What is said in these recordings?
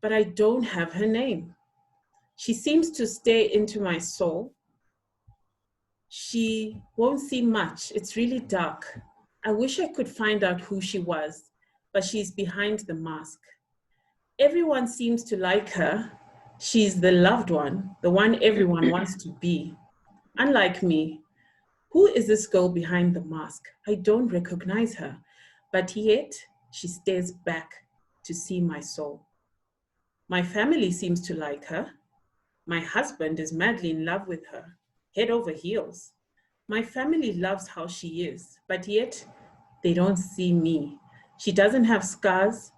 but I don't have her name. She seems to stare into my soul. She won't see much. It's really dark. I wish I could find out who she was, but she's behind the mask. Everyone seems to like her. She's the loved one, the one everyone wants to be. Unlike me, who is this girl behind the mask? I don't recognize her, but yet she stares back to see my soul. My family seems to like her. My husband is madly in love with her, head over heels. My family loves how she is, but yet they don't see me. She doesn't have scars,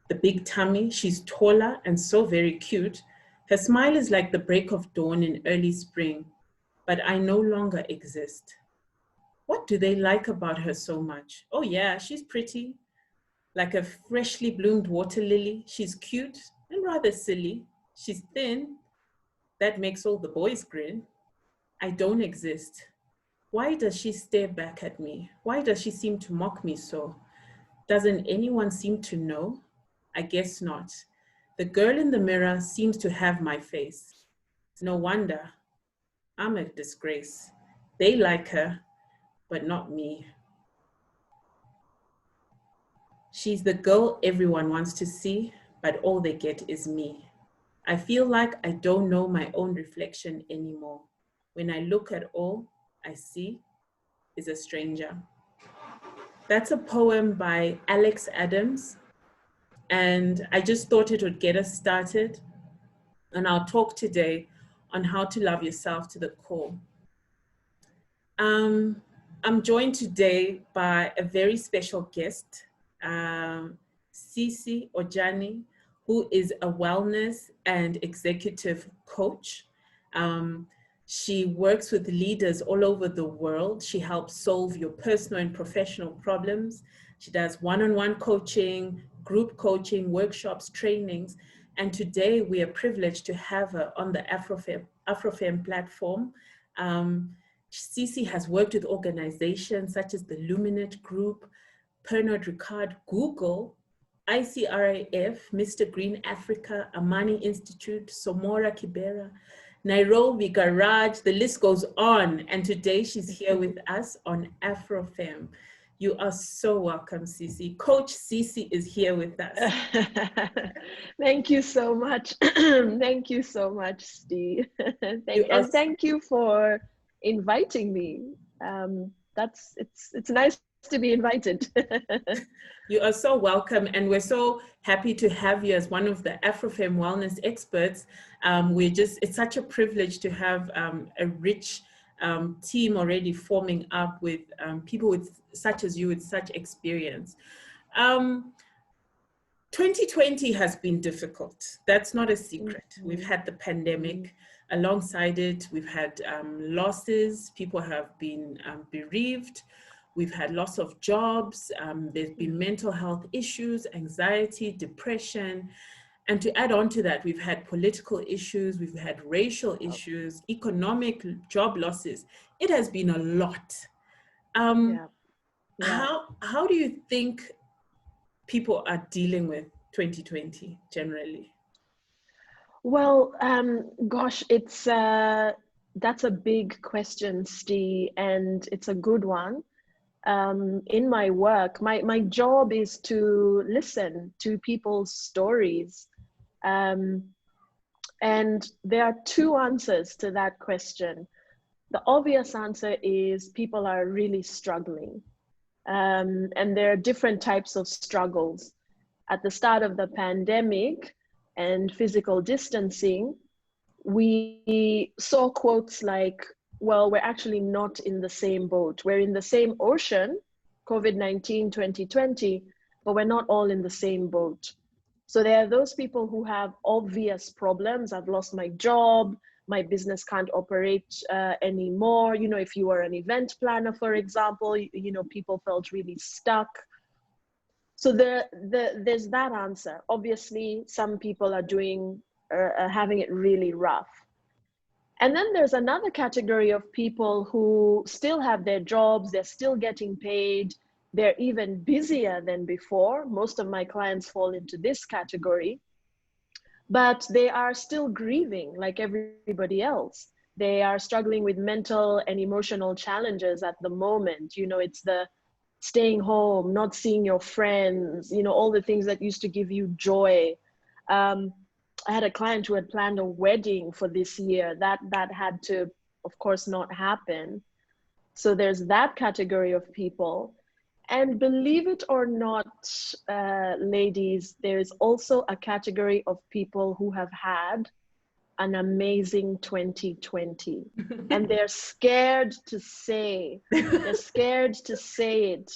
the big tummy, she's taller and so very cute. Her smile is like the break of dawn in early spring, but I no longer exist. What do they like about her so much? Oh yeah, she's pretty, like a freshly bloomed water lily. She's cute and rather silly. She's thin. That makes all the boys grin. I don't exist. Why does she stare back at me? Why does she seem to mock me so? Doesn't anyone seem to know? I guess not. The girl in the mirror seems to have my face. No wonder. I'm a disgrace. They like her, but not me. She's the girl everyone wants to see, but all they get is me. I feel like I don't know my own reflection anymore. When I look at all I see is a stranger. That's a poem by Alex Adams, and I just thought it would get us started. And I'll talk today on how to love yourself to the core. I'm joined today by a very special guest, Cece Ojany, who is a wellness and executive coach. She works with leaders all over the world. She helps solve your personal and professional problems. She does one-on-one coaching, group coaching, workshops, trainings. And today we are privileged to have her on the AfroFemme platform. Cece has worked with organizations such as the Luminate Group, Pernod Ricard, Google, ICRAF, Mr. Green Africa, Amani Institute, Somora Kibera, Nairobi Garage, the list goes on. And today she's here with us on AfroFemme. You are so welcome, Cece. Coach Cece is here with us. Thank you so much. Thank you so much, Steve. Thank you for inviting me. It's nice to be invited. You are so welcome, and we're so happy to have you as one of the AfroFemme wellness experts. It's such a privilege to have a rich team already forming up with people such as you with such experience. 2020 has been difficult. That's not a secret. We've had the pandemic. Alongside it, we've had losses. People have been bereaved. We've had loss of jobs. There's been mental health issues, anxiety, depression. And to add on to that, we've had political issues, we've had racial issues, economic job losses. It has been a lot. How do you think people are dealing with 2020 generally? Well, gosh, that's a big question, Steve, and it's a good one. In my work, my job is to listen to people's stories. And there are two answers to that question. The obvious answer is people are really struggling. And there are different types of struggles. At the start of the pandemic and physical distancing, we saw quotes like, well, we're actually not in the same boat. We're in the same ocean, COVID-19 2020, but we're not all in the same boat. So there are those people who have obvious problems. I've lost my job, my business can't operate anymore. You know, if you were an event planner, for example, people felt really stuck. So there's that answer. Obviously, some people are having it really rough. And then there's another category of people who still have their jobs, they're still getting paid, they're even busier than before. Most of my clients fall into this category, but they are still grieving like everybody else. They are struggling with mental and emotional challenges at the moment. You know, it's the staying home, not seeing your friends, you know, all the things that used to give you joy. I had a client who had planned a wedding for this year that had to, of course, not happen. So there's that category of people. And believe it or not, ladies, there is also a category of people who have had an amazing 2020. And they're scared to say, they're scared to say it.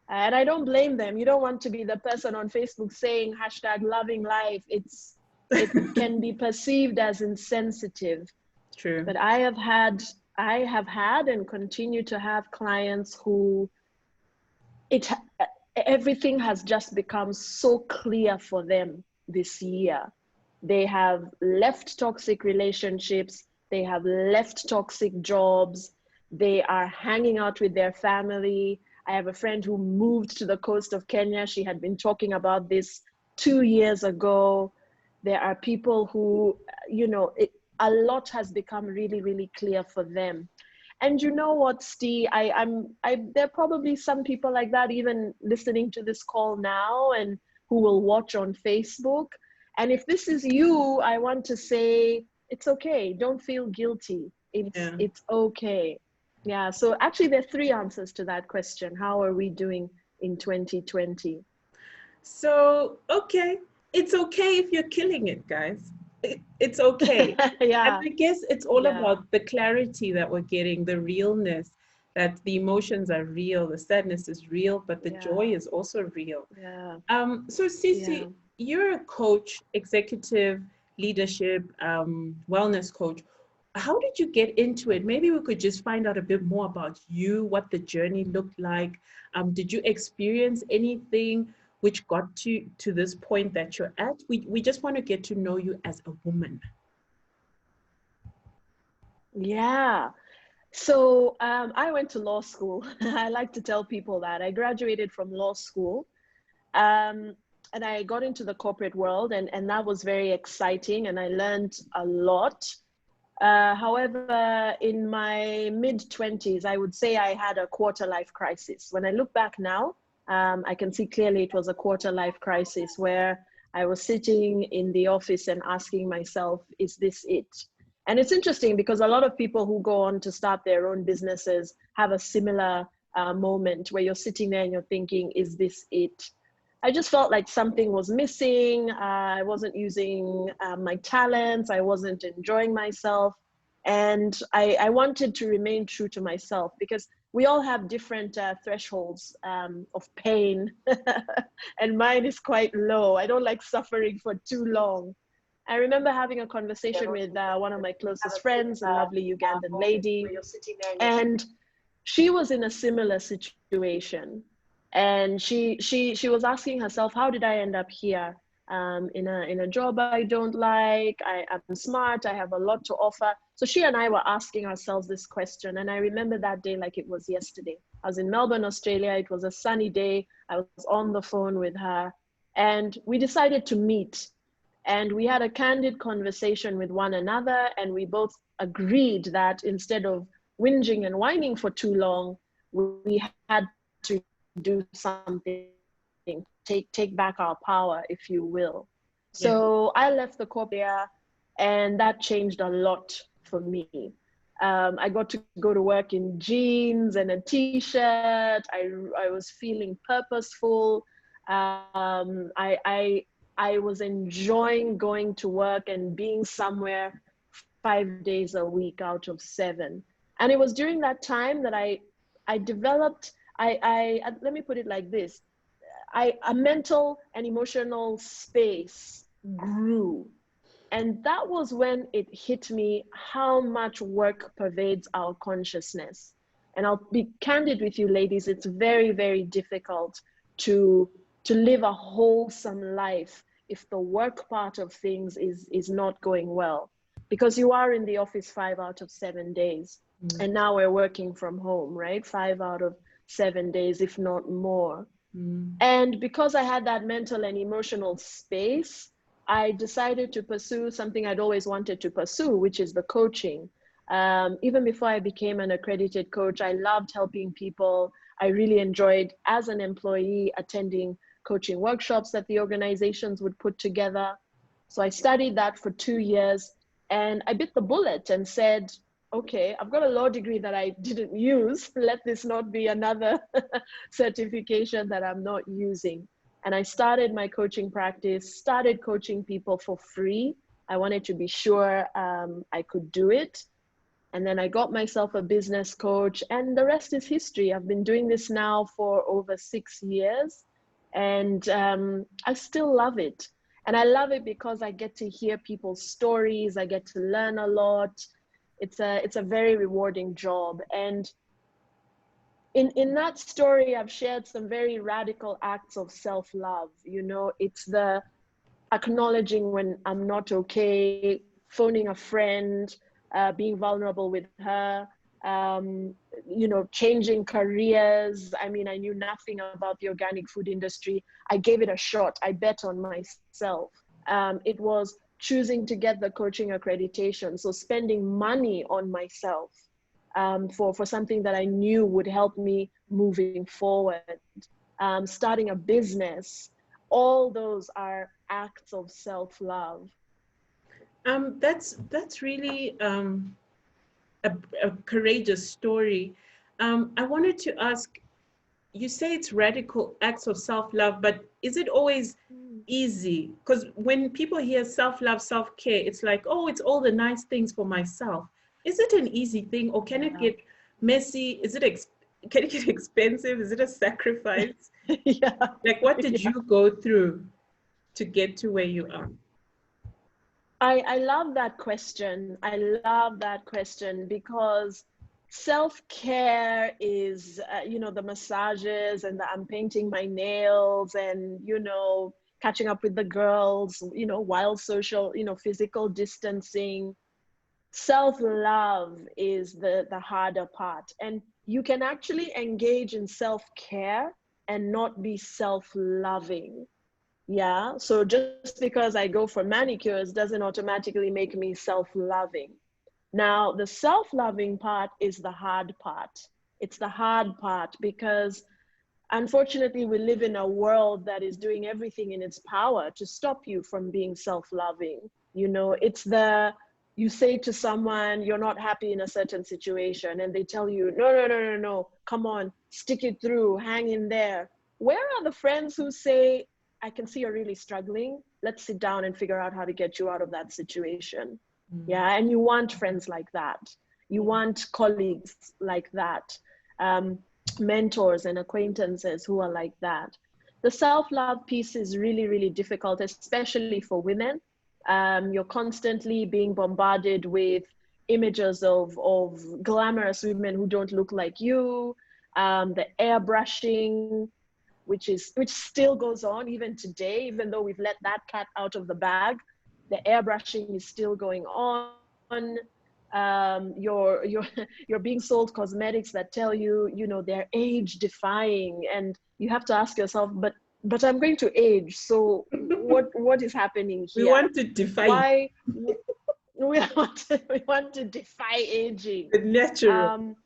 And I don't blame them. You don't want to be the person on Facebook saying hashtag loving life. It can be perceived as insensitive. True. But I have had and continue to have clients who everything has just become so clear for them this year. They have left toxic relationships, they have left toxic jobs, they are hanging out with their family. I have a friend who moved to the coast of Kenya. She had been talking about this 2 years ago. There are people who, you know, a lot has become really, really clear for them. And you know what, Steve, there are probably some people like that even listening to this call now and who will watch on Facebook. And if this is you, I want to say, it's okay. Don't feel guilty. It's okay. Yeah, so actually there are 3 answers to that question. How are we doing in 2020? So, okay. It's okay if you're killing it, guys. It's okay. Yeah. And I guess it's all about the clarity that we're getting, the realness, that the emotions are real, the sadness is real, but the joy is also real. Yeah. So Cece, you're a coach, executive leadership, wellness coach. How did you get into it? Maybe we could just find out a bit more about you, what the journey looked like. Did you experience anything which got to this point that you're at? We just want to get to know you as a woman. Yeah. So I went to law school. I like to tell people that. I graduated from law school. And I got into the corporate world, and that was very exciting, and I learned a lot. However, in my mid-20s, I would say I had a quarter-life crisis. When I look back now, I can see clearly it was a quarter-life crisis where I was sitting in the office and asking myself, is this it? And it's interesting because a lot of people who go on to start their own businesses have a similar moment where you're sitting there and you're thinking, is this it? I just felt like something was missing. I wasn't using my talents. I wasn't enjoying myself. And I wanted to remain true to myself because we all have different thresholds of pain. And mine is quite low. I don't like suffering for too long. I remember having a conversation with one of my closest friends, a lovely Ugandan lady, and she was in a similar situation. And she was asking herself, how did I end up here in a job I don't like? I'm smart, I have a lot to offer. So she and I were asking ourselves this question. And I remember that day like it was yesterday. I was in Melbourne, Australia. It was a sunny day. I was on the phone with her and we decided to meet. And we had a candid conversation with one another. And we both agreed that instead of whinging and whining for too long, we had to do something, take back our power, if you will. So I left the corporate and that changed a lot for me. I got to go to work in jeans and a t-shirt. I was feeling purposeful. I was enjoying going to work and being somewhere 5 days a week out of 7. And it was during that time that I developed, let me put it like this. A mental and emotional space grew. And that was when it hit me how much work pervades our consciousness. And I'll be candid with you, ladies, it's very, very difficult to live a wholesome life if the work part of things is not going well. Because you are in the office 5 out of 7 days. And now we're working from home, right? 5 out of 7 days, if not more. And because I had that mental and emotional space, I decided to pursue something I'd always wanted to pursue, which is the coaching. Even before I became an accredited coach, I loved helping people. I really enjoyed, as an employee, attending coaching workshops that the organizations would put together. So I studied that for 2 years, and I bit the bullet and said, okay, I've got a law degree that I didn't use. Let this not be another certification that I'm not using. And I started my coaching practice, started coaching people for free. I wanted to be sure I could do it. And then I got myself a business coach, and the rest is history. I've been doing this now for over 6 years, and I still love it. And I love it because I get to hear people's stories. I get to learn a lot. It's a very rewarding job. And in that story, I've shared some very radical acts of self-love. You know, it's the acknowledging when I'm not okay, phoning a friend, being vulnerable with her, you know, changing careers. I mean, I knew nothing about the organic food industry. I gave it a shot. I bet on myself. It was choosing to get the coaching accreditation. So spending money on myself for something that I knew would help me moving forward. Starting a business, all those are acts of self-love. That's really a courageous story. I wanted to ask, you say it's radical acts of self-love, but is it always easy? Because when people hear self-love, self-care, it's like, oh, it's all the nice things for myself. Is it an easy thing, or can it get messy? Can it get expensive? Is it a sacrifice? Yeah. Like, what did you go through to get to where you are? I love that question. I love that question because self-care is, you know, the massages and I'm painting my nails and, you know, catching up with the girls, you know, while social, you know, physical distancing. Self-love is the harder part. And you can actually engage in self-care and not be self-loving. Yeah, so just because I go for manicures doesn't automatically make me self-loving. Now, the self-loving part is the hard part. It's the hard part because unfortunately we live in a world that is doing everything in its power to stop you from being self-loving. You know, you say to someone you're not happy in a certain situation and they tell you, no, no, no, no, no, come on, stick it through, hang in there. Where are the friends who say, I can see you're really struggling. Let's sit down and figure out how to get you out of that situation. Yeah, and you want friends like that. You want colleagues like that, mentors and acquaintances who are like that. The self-love piece is really, really difficult, especially for women. You're constantly being bombarded with images of glamorous women who don't look like you, the airbrushing, which still goes on even today, even though we've let that cat out of the bag. The airbrushing is still going on. You're being sold cosmetics that tell you, you know, they're age defying, and you have to ask yourself, but I'm going to age, so what is happening here? We want to defy. Why? we want to defy aging. The natural.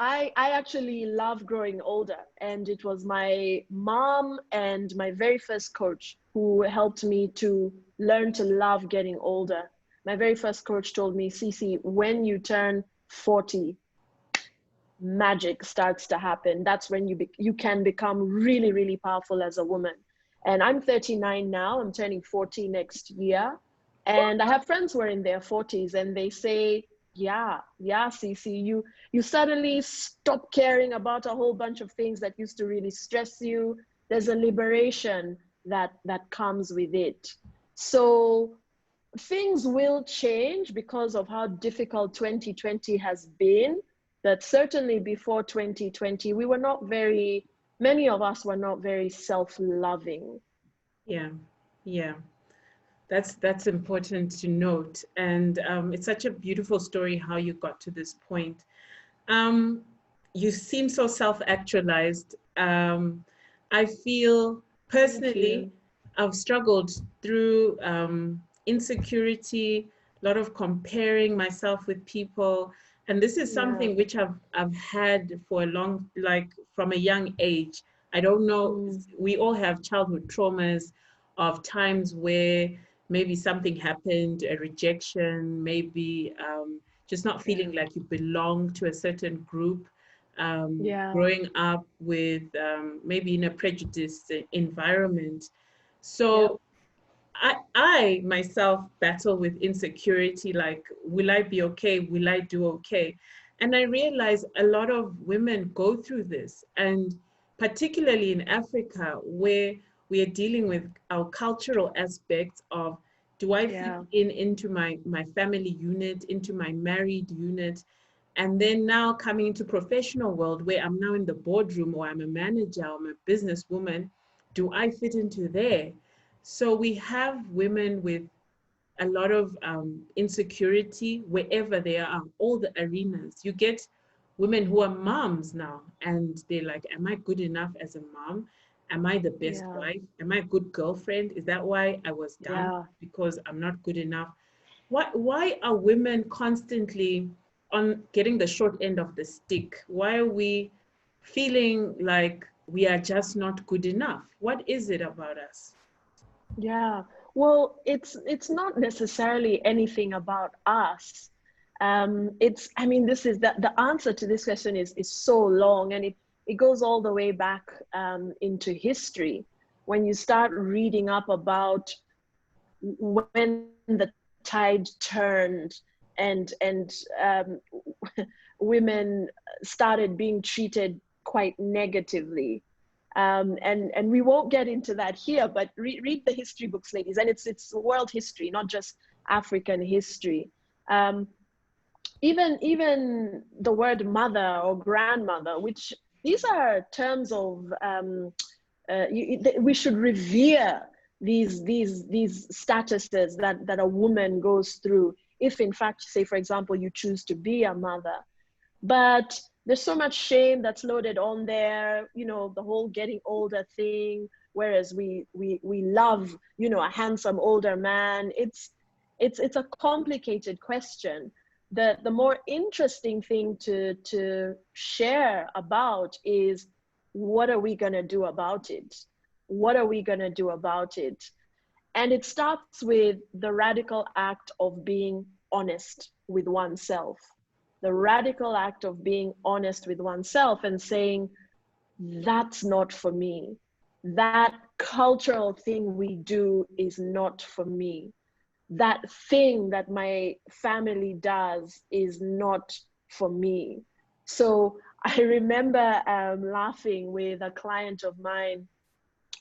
I actually love growing older, and it was my mom and my very first coach who helped me to learn to love getting older. My very first coach told me, Cece, when you turn 40, magic starts to happen. That's when you can become really, really powerful as a woman. And I'm 39 now, I'm turning 40 next year. And I have friends who are in their 40s and they say, yeah, Cece, you suddenly stop caring about a whole bunch of things that used to really stress you. There's a liberation that comes with it. So things will change because of how difficult 2020 has been. But certainly before 2020, many of us were not very self-loving. Yeah. That's important to note. And it's such a beautiful story how you got to this point. You seem so self-actualized. I feel Thank Personally, you. I've struggled through insecurity, a lot of comparing myself with people. And this is Yeah. something which I've had for a long, like from a young age. I don't know, Mm, we all have childhood traumas of times where maybe something happened, a rejection, maybe just not yeah. feeling like you belong to a certain group, Yeah. growing up with maybe in a prejudiced environment. Yep. So I myself battle with insecurity, like, will I be okay? Will I do okay? And I realize a lot of women go through this, and particularly in Africa, where we are dealing with our cultural aspects of, do I fit Yeah. in into my family unit, into my married unit? And then now coming into professional world where I'm now in the boardroom, or I'm a manager, or I'm a businesswoman, do I fit into there? So we have women with a lot of insecurity wherever they are, all the arenas. You get women who are moms now, and they're like, am I good enough as a mom? Am I the best Yeah. wife? Am I a good girlfriend? Is that why I was down? Yeah. Because I'm not good enough? Why are women constantly on getting the short end of the stick? Why are we feeling like we are just not good enough? What is it about us? Yeah. Well, it's not necessarily anything about us. It's, I mean, this is the answer to this question is so long, and it goes all the way back into history. When you start reading up about when the tide turned, and women started being treated quite negatively. And we won't get into that here, but read the history books, ladies, and it's world history, not just African history. Um, even the word mother or grandmother, which these are terms of we should revere these statuses that a woman goes through if in fact, say for example, you choose to be a mother. But there's so much shame that's loaded on there, you know, the whole getting older thing, whereas we love, you know, a handsome older man. It's a complicated question. The more interesting thing to share about is, what are we going to do about it? What are we going to do about it? And it starts with the radical act of being honest with oneself. The radical act of being honest with oneself and saying, that's not for me. That cultural thing we do is not for me. That thing that my family does is not for me. So I remember laughing with a client of mine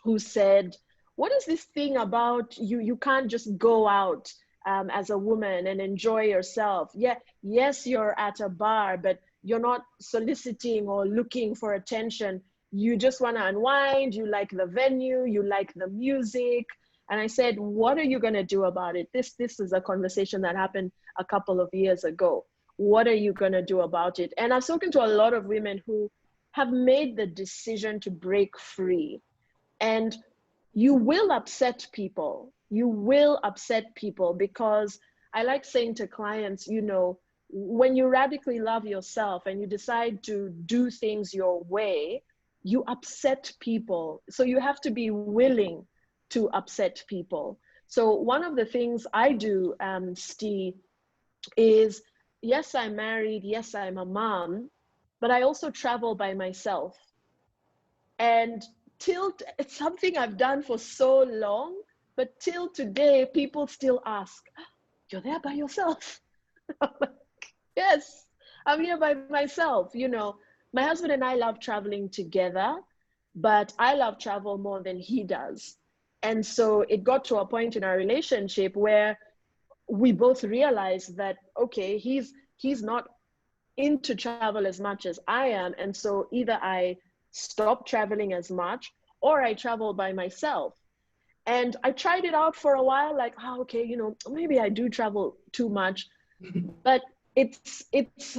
who said, what is this thing about you can't just go out as a woman and enjoy yourself? Yeah, yes, you're at a bar, but you're not soliciting or looking for attention. You just want to unwind. You like the venue, you like the music. And I said, what are you going to do about it? This is a conversation that happened a couple of years ago. What are you going to do about it? And I've spoken to a lot of women who have made the decision to break free. And you will upset people. You will upset people, because I like saying to clients, you know, when you radically love yourself and you decide to do things your way, you upset people. So you have to be willing to upset people. So one of the things I do, Steve, is, yes, I'm married, yes, I'm a mom, but I also travel by myself. And till it's something I've done for so long, but till today, people still ask, you're there by yourself? I'm like, yes, I'm here by myself. You know, my husband and I love traveling together, but I love travel more than he does. And so it got to a point in our relationship where we both realized that, okay, he's not into travel as much as I am. And so either I stop traveling as much, or I travel by myself. And I tried it out for a while, like, oh, okay, you know, maybe I do travel too much, but it's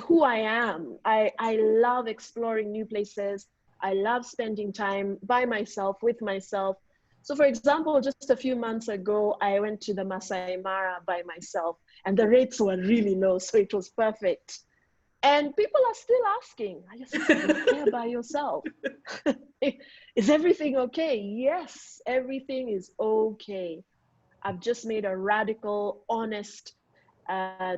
who I am. I love exploring new places. I love spending time by myself, with myself. So for example, just a few months ago, I went to the Masai Mara by myself and the rates were really low. So it was perfect. And people are still asking, are you here by yourself? Is everything okay? Yes, everything is okay. I've just made a radical, honest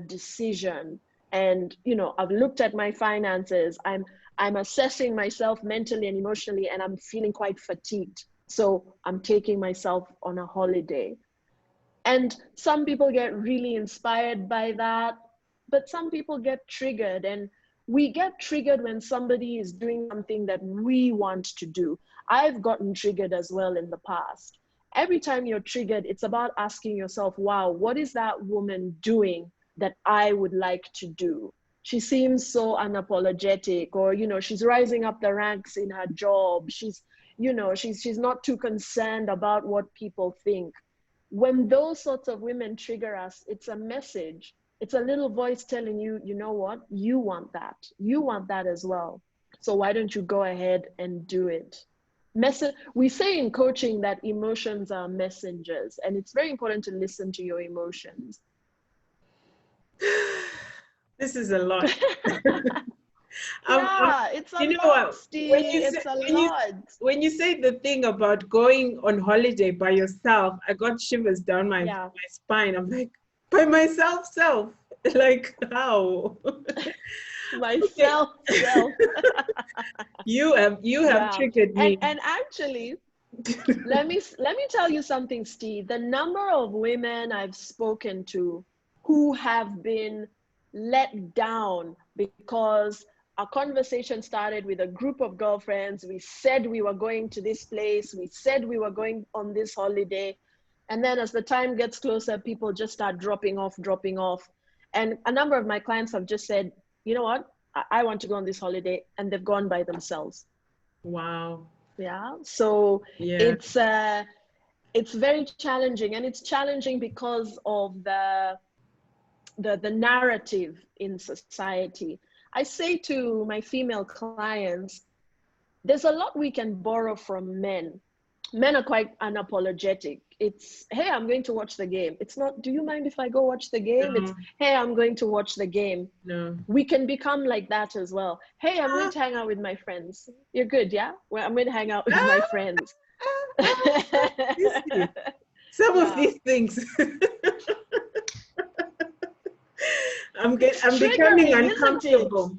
decision. And, you know, I've looked at my finances. I'm assessing myself mentally and emotionally, and I'm feeling quite fatigued. So I'm taking myself on a holiday. And some people get really inspired by that, but some people get triggered. And we get triggered when somebody is doing something that we want to do. I've gotten triggered as well in the past. Every time you're triggered, it's about asking yourself, wow, what is that woman doing that I would like to do? She seems so unapologetic, or, you know, she's rising up the ranks in her job. She's, you know, she's not too concerned about what people think. When those sorts of women trigger us, it's a message. It's a little voice telling you, you know what, you want that. You want that as well. So why don't you go ahead and do it? We say in coaching that emotions are messengers, and it's very important to listen to your emotions. This is a lot. It's a lot, Steve. When you say the thing about going on holiday by yourself, I got shivers down my spine. I'm like, by myself, like how? Myself. You have triggered me. And actually, let me tell you something, Steve. The number of women I've spoken to who have been let down because our conversation started with a group of girlfriends. We said we were going to this place. We said we were going on this holiday. And then as the time gets closer, people just start dropping off. And a number of my clients have just said, you know what? I want to go on this holiday, and they've gone by themselves. Wow. Yeah. So it's very challenging, and it's challenging because of the narrative in society. I say to my female clients, there's a lot we can borrow from men. Men are quite unapologetic. It's, hey, I'm going to watch the game. It's not, do you mind if I go watch the game? No. It's, hey, I'm going to watch the game. No. We can become like that as well. Hey, I'm going to hang out with my friends. You're good, yeah? Well, I'm going to hang out with my friends. Some of these things. I'm becoming uncomfortable.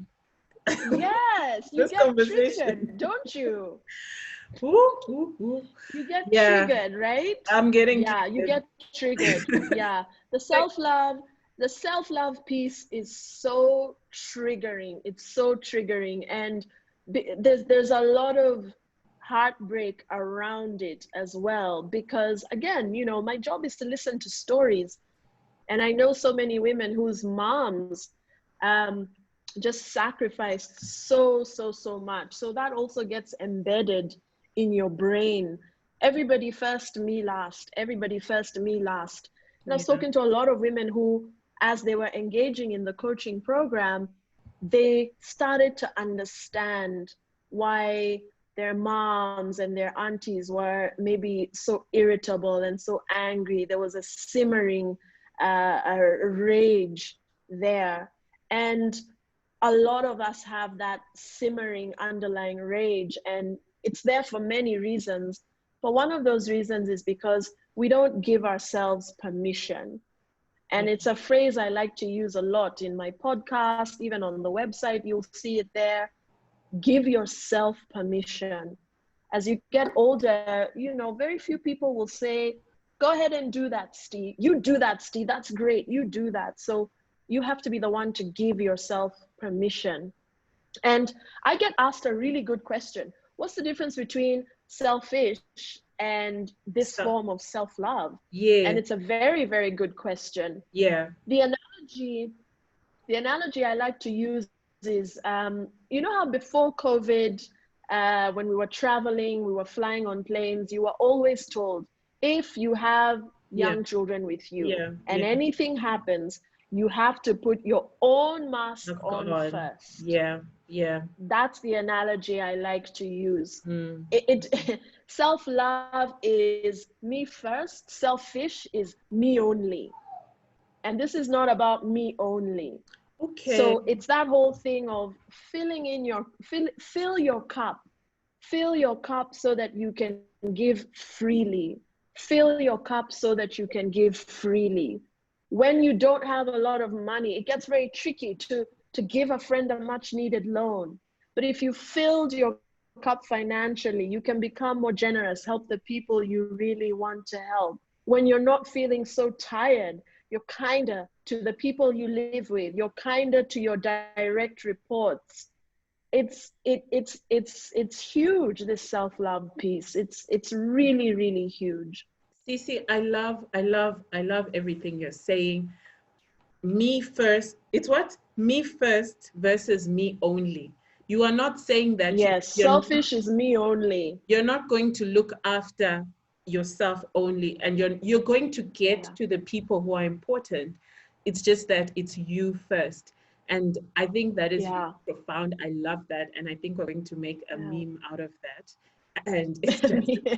Yes, you get triggered, don't you? You get triggered, right? I'm getting triggered. You get triggered. The self-love piece is so triggering. It's so triggering, and there's a lot of heartbreak around it as well, because again, you know, my job is to listen to stories, and I know so many women whose moms just sacrificed so much. So that also gets embedded in your brain. Everybody first, me last. Everybody first, me last. And I've spoken to a lot of women who, as they were engaging in the coaching program, they started to understand why their moms and their aunties were maybe so irritable and so angry. There was a simmering rage there. And a lot of us have that simmering underlying rage, and it's there for many reasons. But one of those reasons is because we don't give ourselves permission. And it's a phrase I like to use a lot in my podcast, even on the website, you'll see it there. Give yourself permission. As you get older, you know, very few people will say, go ahead and do that, Steve. You do that, Steve. That's great. You do that. So you have to be the one to give yourself permission. And I get asked a really good question. What's the difference between selfish and this form of self-love? And it's a very, very good question. The analogy I like to use is, you know how before COVID, when we were traveling, we were flying on planes, you were always told, if you have young children with you and anything happens, you have to put your own mask on first. That's the analogy I like to use. Self-love is me first. Selfish is me only. And this is not about me only. Okay. So it's that whole thing of filling in your, fill your cup. Fill your cup so that you can give freely. Fill your cup so that you can give freely. When you don't have a lot of money, it gets very tricky to give a friend a much needed loan. But if you filled your cup financially, you can become more generous, help the people you really want to help. When you're not feeling so tired, you're kinder to the people you live with, you're kinder to your direct reports. It's huge, this self-love piece. It's really, really huge. Cece, I love everything you're saying. Me first. It's what? Me first versus me only. You are not saying that Yes, selfish is me only. you're not going to look after yourself only, and you're going to get Yeah, to the people who are important. It's just that it's you first. And I think that is really yeah, profound. I love that. And I think we're going to make a yeah. meme out of that. And it's just,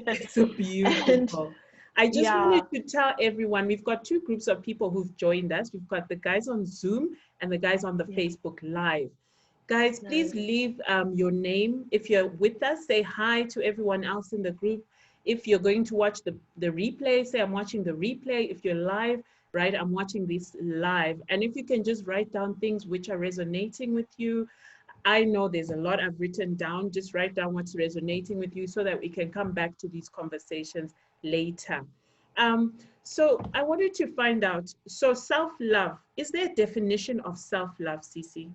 it's so And beautiful. I just yeah, wanted to tell everyone we've got two groups of people who've joined us. We've got the guys on Zoom and the guys on the yeah, Facebook Live. Guys, please nice. leave your name. If you're with us, say hi to everyone else in the group. If you're going to watch the replay, say I'm watching the replay. If you're live, right, I'm watching this live. And if you can just write down things which are resonating with you. I know there's a lot I've written down. Just write down what's resonating with you so that we can come back to these conversations later. So I wanted to find out, so self-love, is there a definition of self-love, Cece?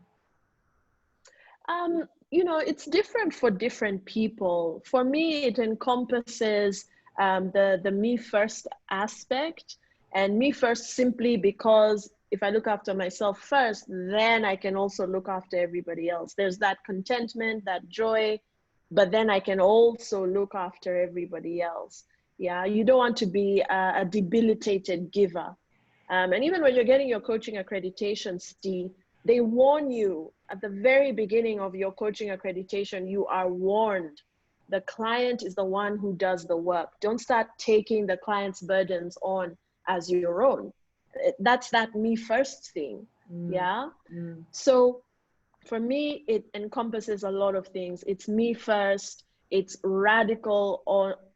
It's different for different people. For me, it encompasses the me first aspect, and me first simply because if I look after myself first, then I can also look after everybody else. There's that contentment, that joy, but then I can also look after everybody else. Yeah, you don't want to be a debilitated giver. And even when you're getting your coaching accreditation, Steve, they warn you at the very beginning of your coaching accreditation, you are warned. The client is the one who does the work. Don't start taking the client's burdens on as your own. That's that me first thing. Mm, Yeah. mm, So for me, it encompasses a lot of things. It's me first. It's radical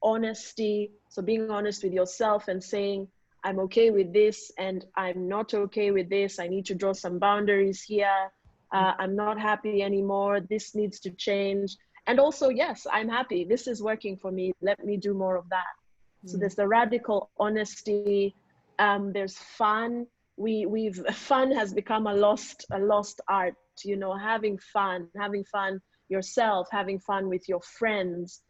honesty. So being honest with yourself and saying, I'm okay with this and I'm not okay with this. I need to draw some boundaries here. I'm not happy anymore. This needs to change. And also, yes, I'm happy. This is working for me. Let me do more of that. So mm. there's the radical honesty. There's fun. Fun has become a lost art. Having fun yourself, having fun with your friends.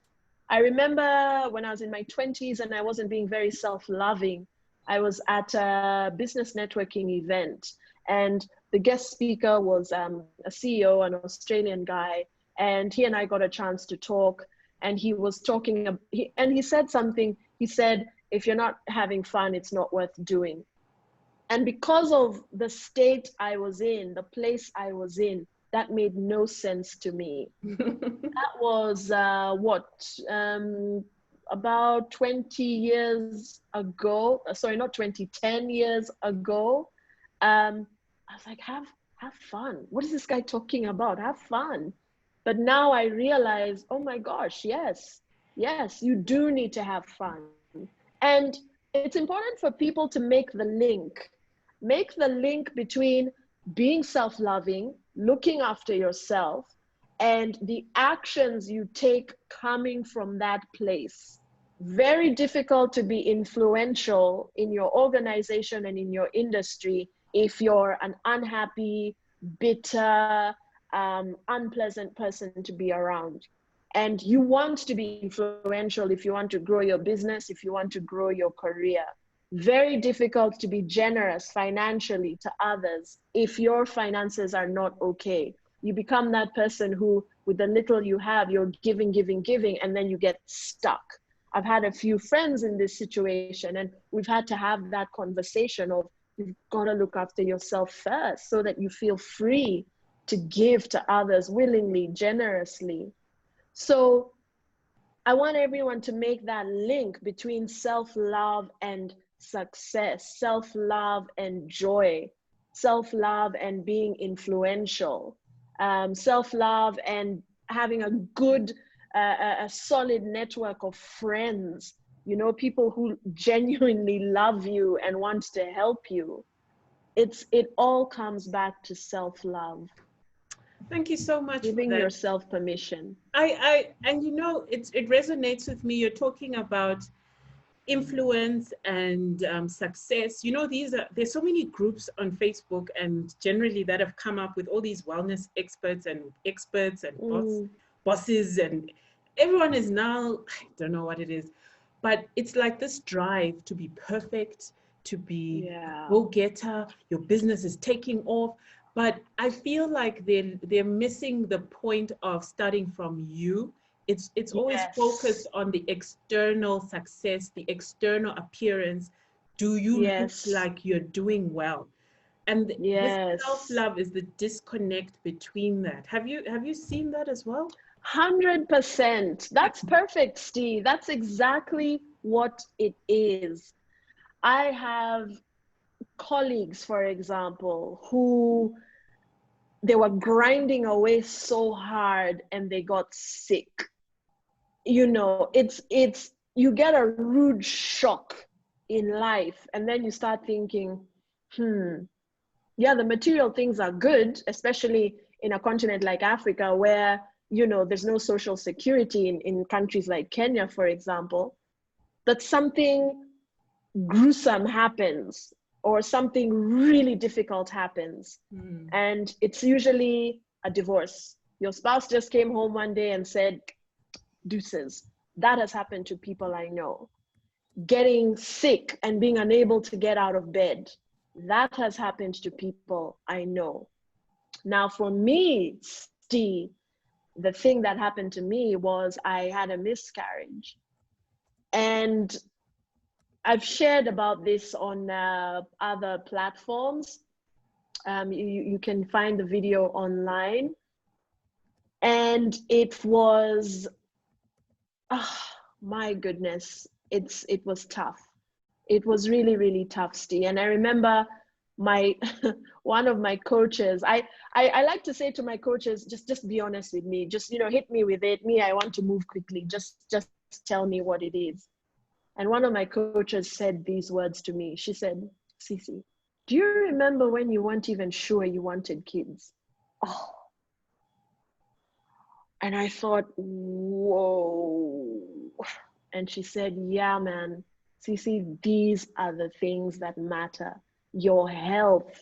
I remember when I was in my 20s and I wasn't being very self-loving. I was at a business networking event, and the guest speaker was a CEO, an Australian guy, and he and I got a chance to talk. And he was talking, and he said something. He said, "If you're not having fun, it's not worth doing." And because of the state I was in, the place I was in, that made no sense to me. That was about 20 years ago. Sorry, not 20, 10 years ago. I was like, have fun. What is this guy talking about? Have fun. But now I realize, oh my gosh, yes, you do need to have fun. And it's important for people to make the link between being self-loving, looking after yourself, and the actions you take coming from that place. Very difficult to be influential in your organization and in your industry if you're an unhappy, bitter, unpleasant person to be around. And you want to be influential if you want to grow your business, if you want to grow your career. Very difficult to be generous financially to others if your finances are not okay. You become that person who, with the little you have, you're giving, and then you get stuck. I've had a few friends in this situation, and we've had to have that conversation of, you've got to look after yourself first so that you feel free to give to others willingly, generously. So I want everyone to make that link between self-love and success, self-love and joy, self-love and being influential, self-love and having a good, a solid network of friends, you know, people who genuinely love you and want to help you. It all comes back to self-love, Thank you so much for giving that. yourself permission. And you know, it resonates with me. You're talking about influence and success. You know, there's so many groups on Facebook and generally that have come up with all these wellness experts and bosses, and everyone is now, I don't know what it is, but it's like this drive to be perfect, to be a go-getter. Your business is taking off, but I feel like they're missing the point of starting from you. It's always focused on the external success, the external appearance. Do you look like you're doing well? And this self-love is the disconnect between that. Have you seen that as well? 100%. That's perfect, Steve. That's exactly what it is. I have colleagues, for example, who they were grinding away so hard and they got sick. You know, it's you get a rude shock in life, and then you start thinking, yeah, the material things are good, especially in a continent like Africa, where, you know, there's no social security in countries like Kenya, for example, that something gruesome happens or something really difficult happens. And it's usually a divorce. Your spouse just came home one day and said, deuces. That has happened to people I know. Getting sick and being unable to get out of bed. That has happened to people I know. Now, for me, Steve, the thing that happened to me was I had a miscarriage. And I've shared about this on other platforms. You can find the video online. And it was, oh, my goodness, it was tough. It was really, really tough, Steve. And I remember my one of my coaches, I like to say to my coaches, just be honest with me. Just, you know, hit me with it. Me, I want to move quickly. Just tell me what it is. And one of my coaches said these words to me. She said, Cece, do you remember when you weren't even sure you wanted kids? Oh. And I thought, whoa. And she said, yeah, man, Cece, these are the things that matter. Your health,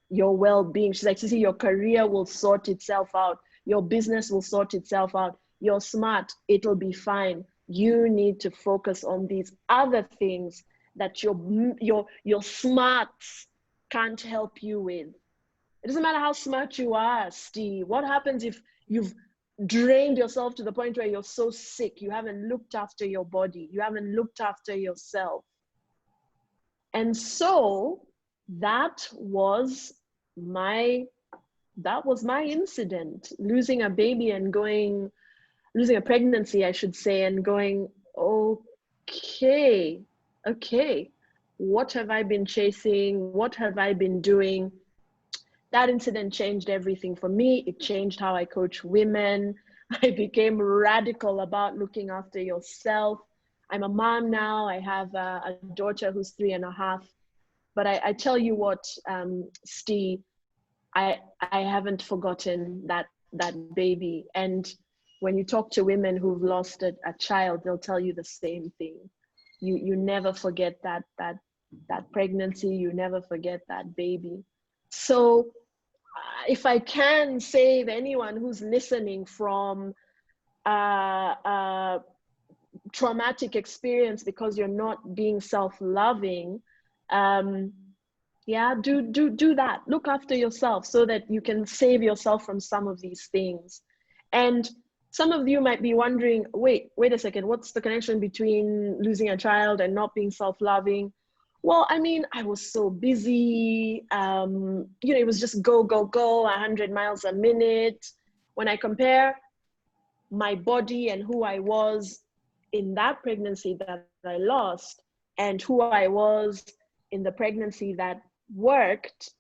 your well-being. She's like, Cece, your career will sort itself out. Your business will sort itself out. You're smart, it'll be fine. You need to focus on these other things that your smarts can't help you with. It doesn't matter how smart you are, Steve. What happens if you've drained yourself to the point where you're so sick, you haven't looked after your body, you haven't looked after yourself? And so that was my incident, losing a baby and losing a pregnancy, I should say, and going, okay, what have I been chasing? What have I been doing? That incident changed everything for me. It changed how I coach women. I became radical about looking after yourself. I'm a mom now. I have a daughter who's 3.5. But I tell you what, Steve, I haven't forgotten that baby. And when you talk to women who've lost a child, they'll tell you the same thing. You never forget that pregnancy. You never forget that baby. So if I can save anyone who's listening from traumatic experience because you're not being self-loving, yeah, do that. Look after yourself so that you can save yourself from some of these things. And some of you might be wondering, wait a second, what's the connection between losing a child and not being self-loving? Well, I mean, I was so busy. You know, it was just go, 100 miles a minute. When I compare my body and who I was in that pregnancy that I lost and who I was in the pregnancy that worked,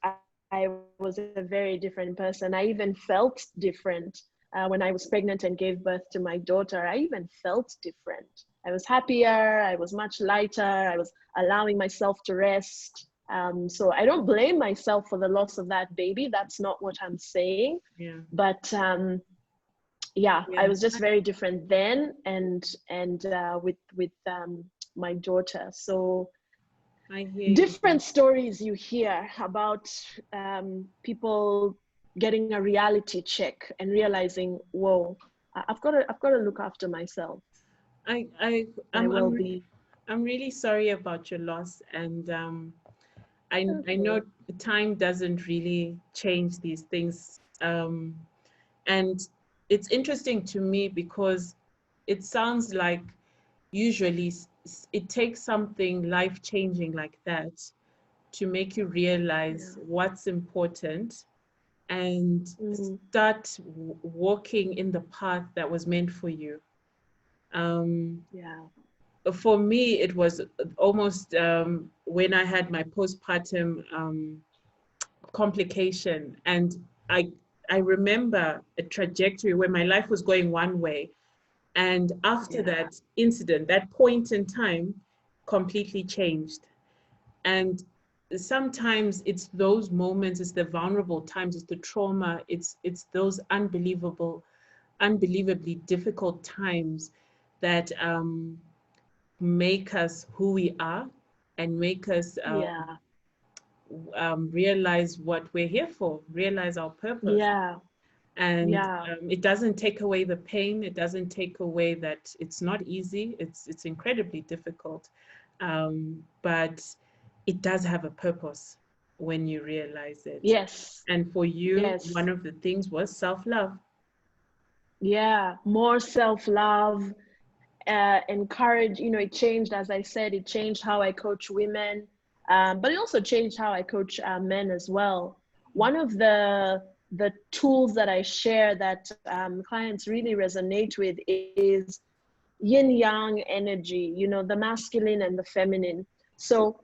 I was a very different person. I even felt different when I was pregnant and gave birth to my daughter. I even felt different. I was happier. I was much lighter. I was allowing myself to rest. So I don't blame myself for the loss of that baby. That's not what I'm saying. Yeah. But yeah, I was just very different then, and with my daughter. So I hear different stories you hear about people getting a reality check and realizing, whoa, I've got to look after myself, my well-being. I'm really sorry about your loss, and I know time doesn't really change these things, and it's interesting to me because it sounds like usually it takes something life-changing like that to make you realize what's important and start walking in the path that was meant for you. Yeah. For me, it was almost when I had my postpartum complication, and I remember a trajectory where my life was going one way, and after that incident, that point in time completely changed. And sometimes it's those moments, it's the vulnerable times, it's the trauma, it's those unbelievably difficult times that make us who we are and make us realize what we're here for, realize our purpose. And it doesn't take away the pain. It doesn't take away that it's not easy. It's incredibly difficult, but it does have a purpose when you realize it. Yes. And for you, one of the things was self-love. Yeah, more self-love, encourage, it changed, as I said, it changed how I coach women, but it also changed how I coach men as well. One of the tools that I share that clients really resonate with is yin-yang energy, the masculine and the feminine. So,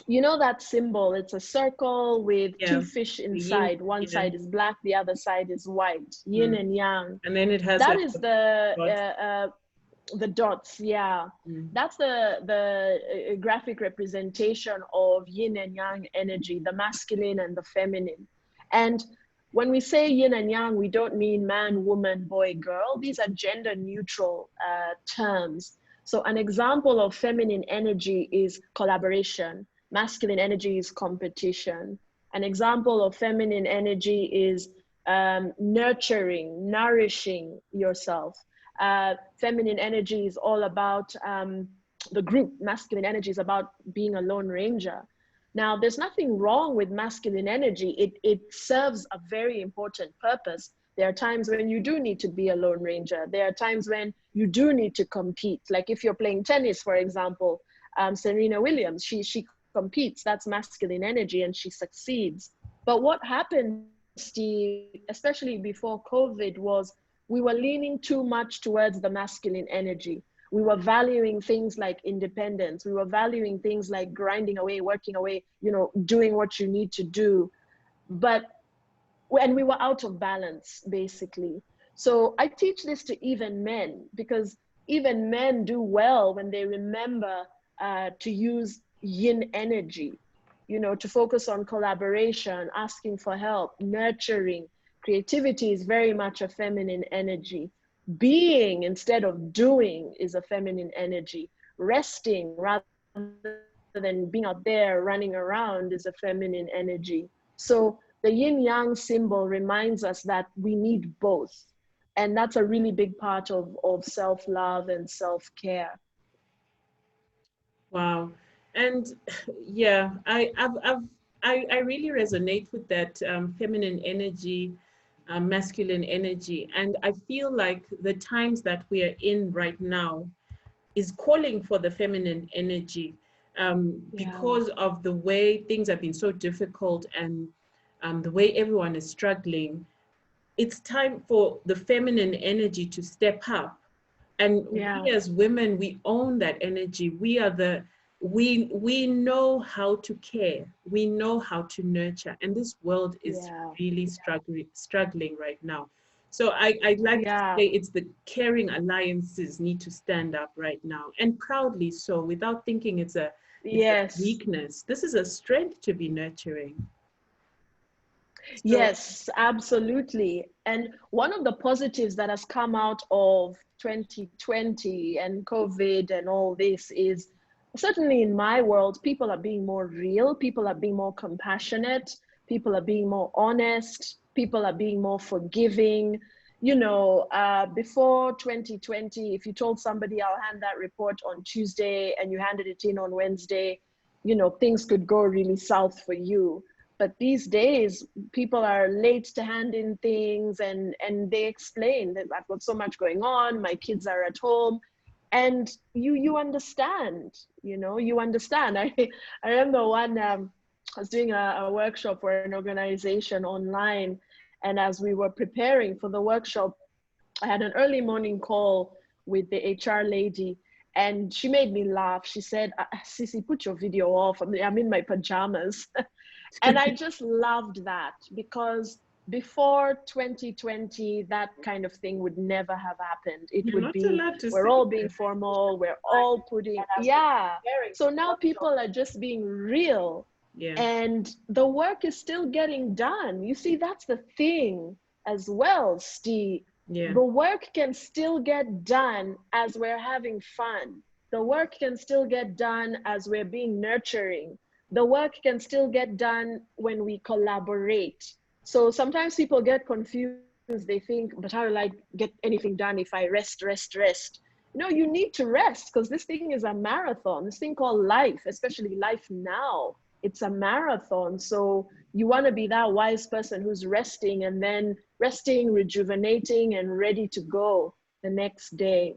that symbol, it's a circle with two fish inside. One side is black, the other side is white, yin and yang. And then it has that is the dots. That's the graphic representation of yin and yang energy, the masculine and the feminine. And when we say yin and yang, we don't mean man, woman, boy, girl. These are gender neutral terms. So an example of feminine energy is collaboration. Masculine energy is competition. An example of feminine energy is nurturing, nourishing yourself. Feminine energy is all about the group. Masculine energy is about being a lone ranger. Now, there's nothing wrong with masculine energy. It serves a very important purpose. There are times when you do need to be a lone ranger. There are times when you do need to compete. Like if you're playing tennis, for example, Serena Williams, she competes. That's masculine energy, and she succeeds. But what happened, Steve, especially before COVID, was we were leaning too much towards the masculine energy. We were valuing things like independence. We were valuing things like grinding away, working away, doing what you need to do. And we were out of balance, basically. So I teach this to even men, because even men do well when they remember to use yin energy, to focus on collaboration, asking for help, nurturing. Creativity is very much a feminine energy. Being instead of doing is a feminine energy. Resting rather than being out there running around is a feminine energy. So the yin-yang symbol reminds us that we need both. And that's a really big part of self-love and self-care. Wow. And yeah, I really resonate with that feminine energy, masculine energy. And I feel like the times that we are in right now is calling for the feminine energy because of the way things have been so difficult, and the way everyone is struggling. It's time for the feminine energy to step up And Yeah. we as women, we own that energy. We are we know how to care. We know how to nurture. And this world is Yeah. really struggling right now. So I'd like to Yeah. say it's the caring alliances need to stand up right now, and proudly so, without thinking it's a Yes. weakness. This is a strength to be nurturing. So Yes, absolutely. And one of the positives that has come out of 2020 and COVID and all this is, certainly in my world, people are being more real, people are being more compassionate, people are being more honest, people are being more forgiving. You know, before 2020, if you told somebody, I'll hand that report on Tuesday, and you handed it in on Wednesday, you know, things could go really south for you. But these days, people are late to hand in things, and they explain that I've got so much going on, my kids are at home, and you understand, you know, you understand. I remember I was doing a workshop for an organization online, and as we were preparing for the workshop, I had an early morning call with the HR lady, and she made me laugh. She said, Cece, put your video off. I'm in my pajamas. And I just loved that, because before 2020, that kind of thing would never have happened. It you're would not be, allowed to we're say all being that. formal, we're all putting, yeah. So now people are just being real, Yeah, and the work is still getting done. You see, that's the thing as well, Steve. yeah. The work can still get done as we're having fun. The work can still get done as we're being nurturing. The work can still get done when we collaborate. So sometimes people get confused. They think, but how will I get anything done if I rest? No, you need to rest, because this thing is a marathon. This thing called life, especially life now, it's a marathon. So you want to be that wise person who's resting, and then resting, rejuvenating, and ready to go the next day.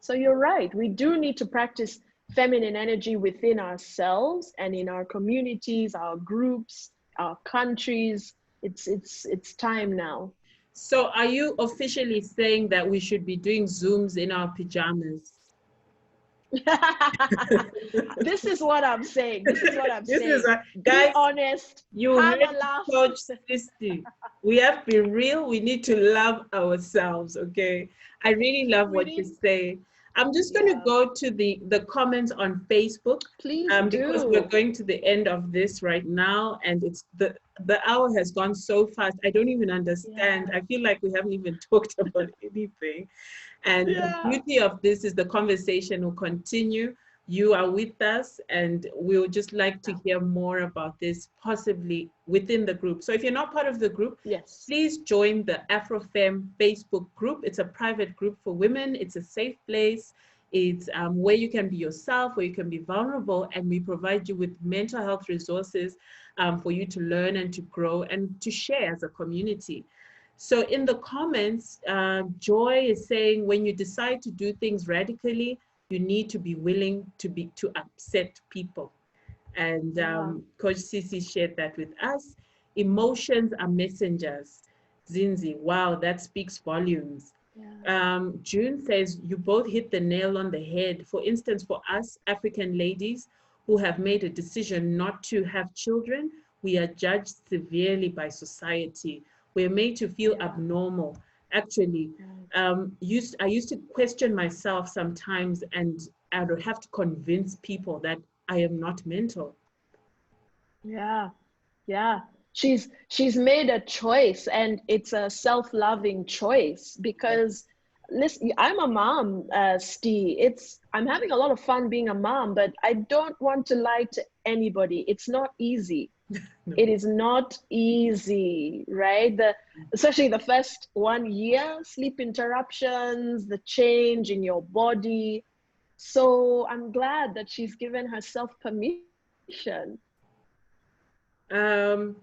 So you're right. We do need to practice feminine energy within ourselves and in our communities, our groups, our countries. It's time now. So are you officially saying that we should be doing Zooms in our pajamas? This is what I'm saying. This is what I'm This is saying. Be guys, honest. you Have heard a laugh. Coach Sisti. We have to be real. We need to love ourselves, okay? I really love We what you need, say. I'm just going to yeah. go to the comments on Facebook, Please because we're do. going to the end of this right now, and it's the hour has gone so fast. I don't even understand. Yeah. I feel like we haven't even talked about anything. And the Yeah. beauty of this is the conversation will continue. You are with us, and we would just like to hear more about this, possibly within the group. So if you're not part of the group, Yes. please join the AfroFemme Facebook group. It's a private group for women. It's a safe place. It's where you can be yourself, where you can be vulnerable, and we provide you with mental health resources for you to learn and to grow and to share as a community. So in the comments, Joy is saying, when you decide to do things radically, you need to be willing to upset people. And Yeah. Coach Cece shared that with us. Emotions are messengers. Zinzi, wow, that speaks volumes. Yeah. June says, you both hit the nail on the head. For instance, for us African ladies who have made a decision not to have children, we are judged severely by society. We're made to feel Yeah. abnormal. Actually, I used to question myself sometimes, and I would have to convince people that I am not mental. Yeah. Yeah. She's made a choice, and it's a self-loving choice, because listen, I'm a mom, Steve. I'm having a lot of fun being a mom, but I don't want to lie to anybody. It's not easy. It No. is not easy, right? Especially the first 1 year, sleep interruptions, the change in your body. So I'm glad that she's given herself permission. Um,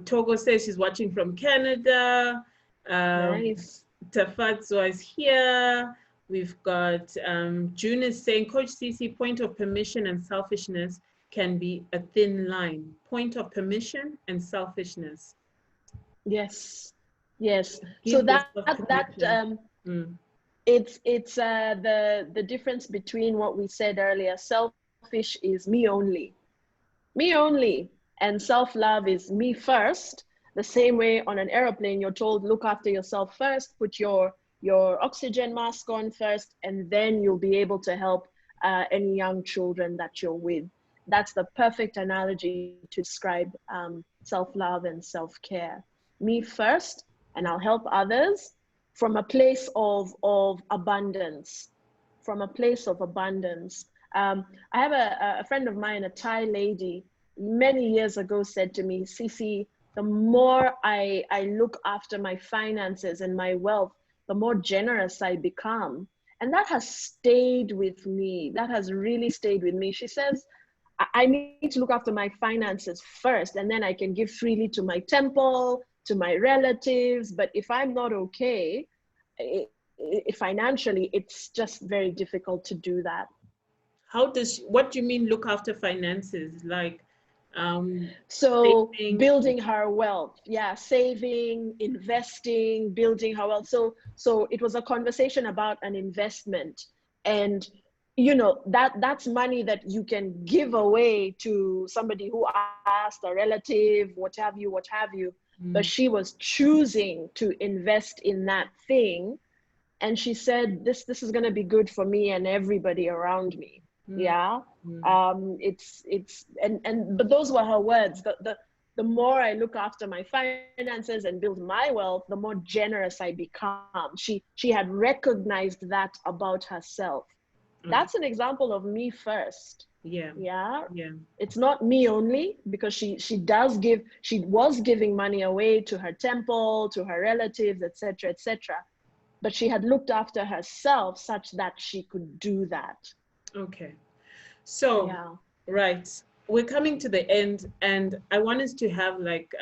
Togo says she's watching from Canada. Nice. Tafatso is here. We've got June is saying, Coach Cece, point of permission and selfishness can be a thin line. Point of permission and selfishness. Yes. Yes. So Give that yourself that permission. Mm. It's the difference between what we said earlier. Selfish is me only, and self-love is me first. The same way on an airplane, you're told look after yourself first, put your oxygen mask on first, and then you'll be able to help any young children that you're with. That's the perfect analogy to describe self-love and self-care. Me first, and I'll help others from a place of abundance, from a place of abundance. I have a friend of mine, a Thai lady, many years ago said to me, Cece, the more I look after my finances and my wealth, the more generous I become. And that has stayed with me. That has really stayed with me. She says, I need to look after my finances first, and then I can give freely to my temple, to my relatives. But if I'm not okay, financially, it's just very difficult to do that. What do you mean look after finances? Like, So saving? building her wealth, yeah, saving, investing, building her wealth. So it was a conversation about an investment, and that's money that you can give away to somebody who asked, a relative, what have you. But she was choosing to invest in that thing, and she said, this is going to be good for me and everybody around me. Yeah. But those were her words. The more I look after my finances and build my wealth, the more generous I become. She had recognized that about herself. That's an example of me first. Yeah. It's not me only, because she was giving money away to her temple, to her relatives, etc., etc. But she had looked after herself such that she could do that. Okay. So, right, we're coming to the end, and I want us to have like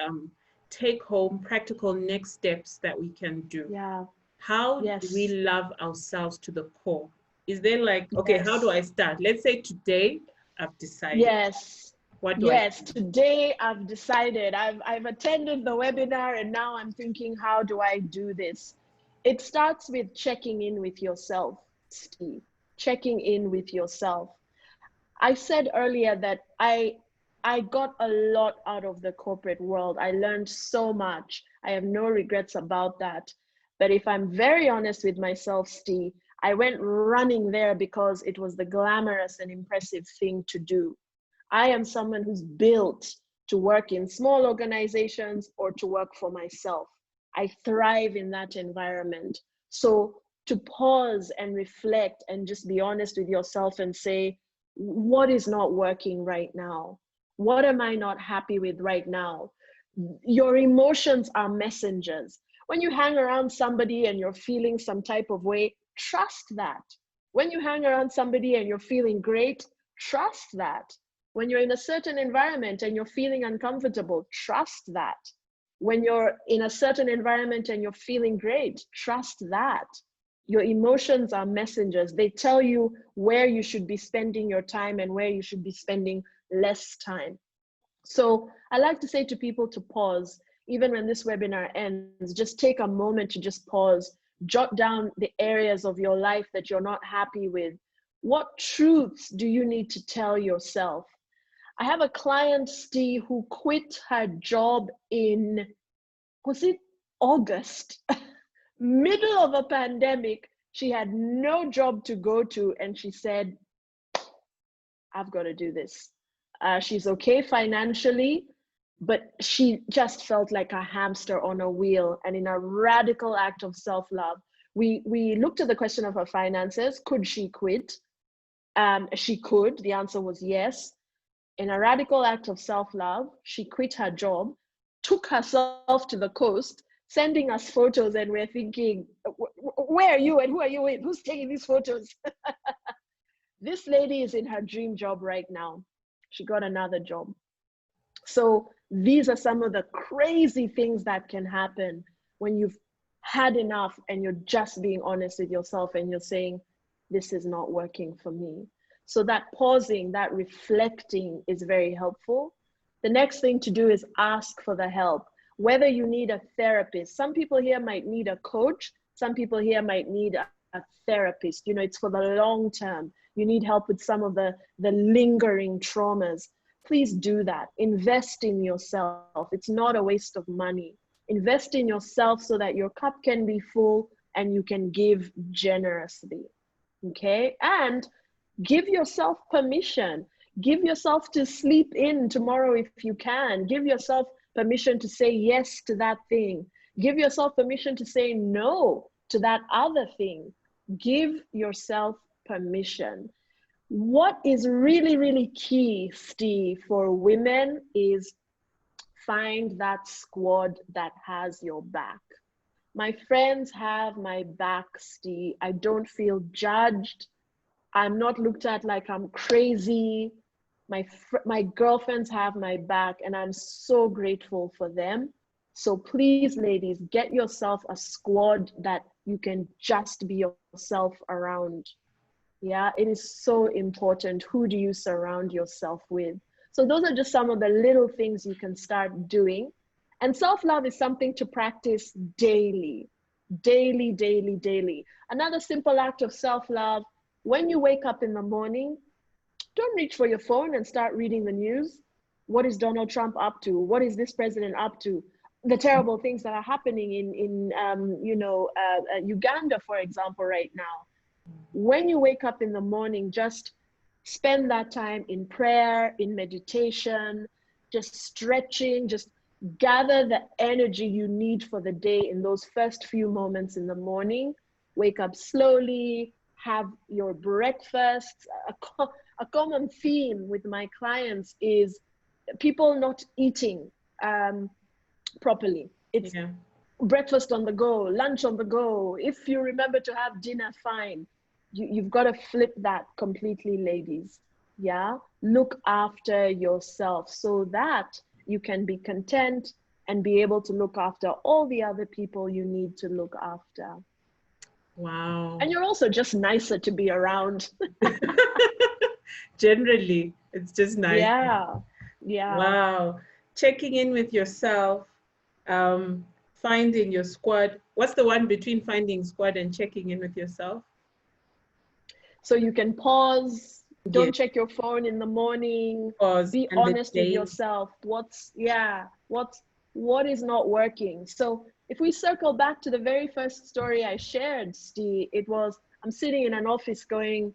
take home practical next steps that we can do. Yeah. How do we love ourselves to the core? Is there like, okay, how do I start? Let's say today I've decided. Yes. What do I do? Today I've decided. I've attended the webinar, and now I'm thinking, how do I do this? It starts with checking in with yourself, Steve. Checking in with yourself. I said earlier that I got a lot out of the corporate world. I learned so much. I have no regrets about that. But if I'm very honest with myself, Steve, I went running there because it was the glamorous and impressive thing to do. I am someone who's built to work in small organizations or to work for myself. I thrive in that environment. So to pause and reflect and just be honest with yourself and say, what is not working right now? What am I not happy with right now? Your emotions are messengers. When you hang around somebody and you're feeling some type of way, trust that. When you hang around somebody and you're feeling great, trust that. When you're in a certain environment and you're feeling uncomfortable, trust that. When you're in a certain environment and you're feeling great, trust that. Your emotions are messengers. They tell you where you should be spending your time and where you should be spending less time. So I like to say to people to pause. Even when this webinar ends, just take a moment to just pause. Jot down the areas of your life that you're not happy with. What truths do you need to tell yourself? I have a client, Steve, who quit her job in, was it August? Middle of a pandemic. She had no job to go to, and she said, I've got to do this. She's okay financially, but she just felt like a hamster on a wheel. And in a radical act of self-love, we looked at the question of her finances. Could she quit? She could. The answer was yes. In a radical act of self-love, she quit her job, took herself to the coast, sending us photos, and we're thinking, where are you and who are you with? Who's taking these photos? This lady is in her dream job right now. She got another job. So these are some of the crazy things that can happen when you've had enough and you're just being honest with yourself and you're saying, this is not working for me. So that pausing, that reflecting is very helpful. The next thing to do is ask for the help. Whether you need a therapist, some people here might need a coach, some people here might need therapist. You know, it's for the long term. You need help with some of the lingering traumas. Please do that. Invest in yourself. It's not a waste of money. Invest in yourself so that your cup can be full and you can give generously. Okay? And give yourself permission. Give yourself to sleep in tomorrow if you can. Give yourself permission to say yes to that thing. Give yourself permission to say no to that other thing. Give yourself permission. What is really, really key, Steve, for women is find that squad that has your back. My friends have my back, Steve. I don't feel judged. I'm not looked at like I'm crazy. My girlfriends have my back, and I'm so grateful for them. So please, ladies, get yourself a squad that you can just be yourself around. Yeah, it is so important. Who do you surround yourself with? So those are just some of the little things you can start doing. And self-love is something to practice daily, daily, daily, daily. Another simple act of self-love: when you wake up in the morning, don't reach for your phone and start reading the news. What is Donald Trump up to? What is this president up to? The terrible things that are happening in Uganda, for example, right now. When you wake up in the morning, just spend that time in prayer, in meditation, just stretching, just gather the energy you need for the day in those first few moments in the morning. Wake up slowly, have your breakfast. A common theme with my clients is people not eating properly. It's breakfast on the go, lunch on the go. If you remember to have dinner, fine. You've got to flip that completely, ladies. Yeah, look after yourself so that you can be content and be able to look after all the other people you need to look after. Wow. And you're also just nicer to be around. Generally, it's just nice. Yeah. Yeah. Wow. Checking in with yourself, finding your squad. What's the one between finding squad and checking in with yourself? So you can pause, don't check your phone in the morning, Pause, be honest with yourself. What is not working? So if we circle back to the very first story I shared, Steve, it was, I'm sitting in an office going,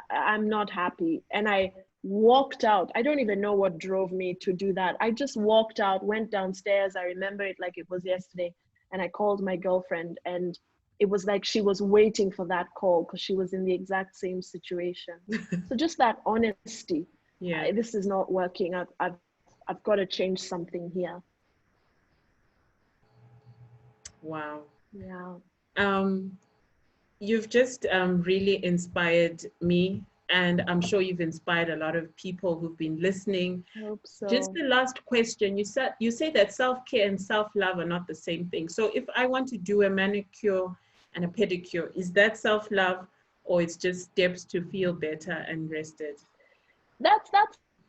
I'm not happy. And I walked out. I don't even know what drove me to do that. I just walked out, went downstairs. I remember it like it was yesterday. And I called my girlfriend, and it was like she was waiting for that call because she was in the exact same situation. So just that honesty. Yeah. This is not working. I've got to change something here. Wow. Yeah. You've just really inspired me, and I'm sure you've inspired a lot of people who've been listening. I hope so. Just the last question, you say that self-care and self-love are not the same thing. So if I want to do a manicure and a pedicure, is that self-love, or it's just steps to feel better and rested? That's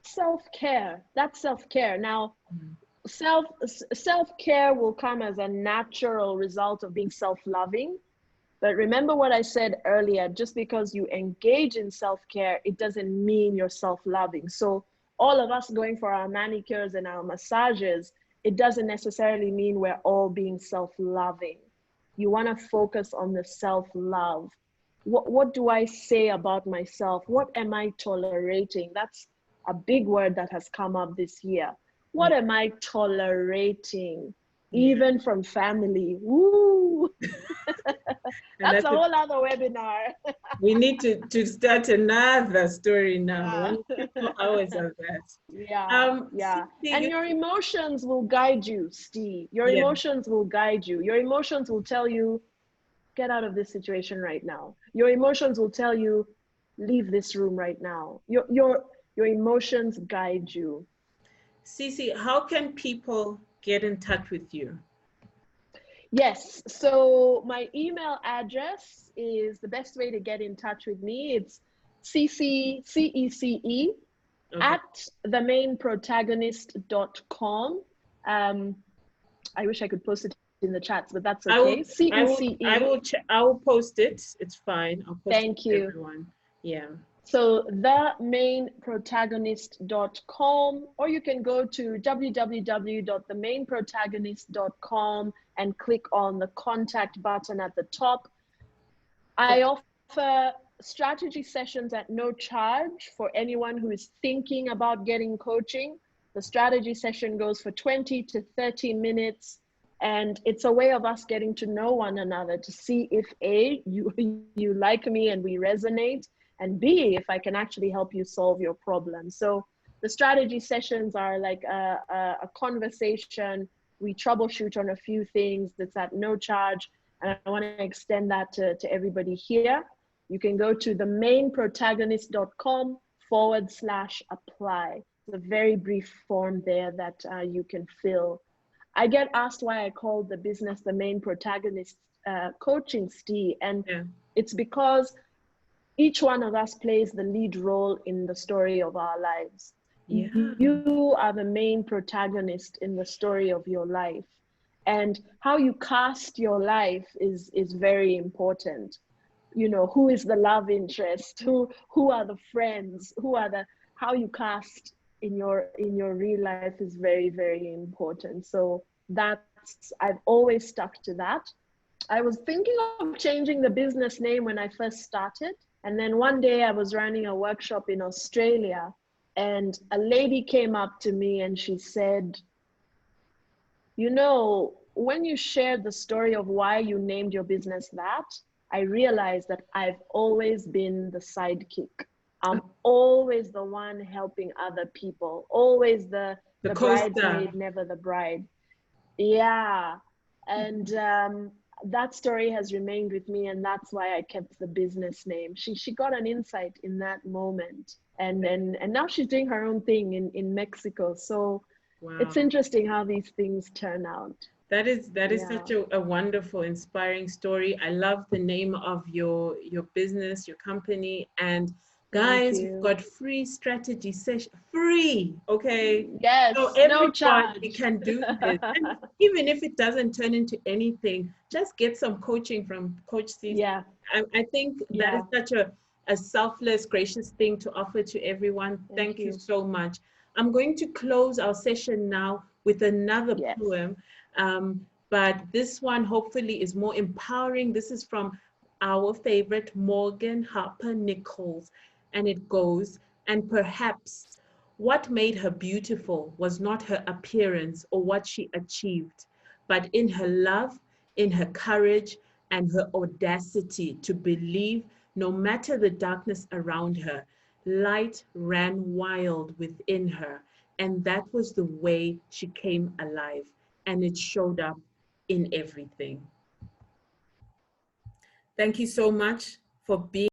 self-care. That's self-care. Now, self-care will come as a natural result of being self-loving. But remember what I said earlier, just because you engage in self-care, it doesn't mean you're self-loving. So all of us going for our manicures and our massages, it doesn't necessarily mean we're all being self-loving. You want to focus on the self-love. What do I say about myself? What am I tolerating? That's a big word that has come up this year. What am I tolerating? Even from family. Woo! That's a whole other webinar. We need to start another story now. Yeah. 1 hours of that. Yeah. Yeah. And your emotions will guide you, Steve. Your emotions will guide you. Your emotions will tell you, get out of this situation right now. Your emotions will tell you, leave this room right now. Your emotions guide you. Cece, how can people get in touch with you? Yes, so my email address is the best way to get in touch with me. It's CECE at themainprotagonist.com. I wish I could post it in the chats, but that's I will, okay. CECE. I will post it. It's fine. I'll post Thank it to you. everyone. Yeah. So themainprotagonist.com, or you can go to www.themainprotagonist.com and click on the contact button at the top. I offer strategy sessions at no charge for anyone who is thinking about getting coaching. The strategy session goes for 20 to 30 minutes. And it's a way of us getting to know one another to see if A, you like me and we resonate, and B, if I can actually help you solve your problem. So the strategy sessions are like a conversation. We troubleshoot on a few things that's at no charge. And I want to extend that to everybody here. You can go to themainprotagonist.com/apply. It's a very brief form there that you can fill. I get asked why I call the business The Main Protagonist Coaching, Steve, and it's because each one of us plays the lead role in the story of our lives. Yeah. You are the main protagonist in the story of your life. And how you cast your life is very important. You know, who is the love interest? Who are the friends? How you cast in your real life is very, very important. So I've always stuck to that. I was thinking of changing the business name when I first started. And then one day I was running a workshop in Australia, and a lady came up to me and she said, you know, when you shared the story of why you named your business that, I realized that I've always been the sidekick. I'm always the one helping other people, always the bridesmaid, never the bride. Yeah. And that story has remained with me, and that's why I kept the business name. She got an insight in that moment, and now she's doing her own thing in Mexico. So wow. It's interesting how these things turn out. That is such a wonderful, inspiring story. I love the name of your business, your company, and guys, we've got free strategy session, free, okay? Yes, so everybody can do this. And even if it doesn't turn into anything, just get some coaching from Coach Cece. Yeah. I think that is such a selfless, gracious thing to offer to everyone. Thank you so much. I'm going to close our session now with another poem, but this one hopefully is more empowering. This is from our favorite Morgan Harper Nichols. And it goes, and perhaps what made her beautiful was not her appearance or what she achieved, but in her love, in her courage, and her audacity to believe no matter the darkness around her, light ran wild within her. And that was the way she came alive. And it showed up in everything. Thank you so much for being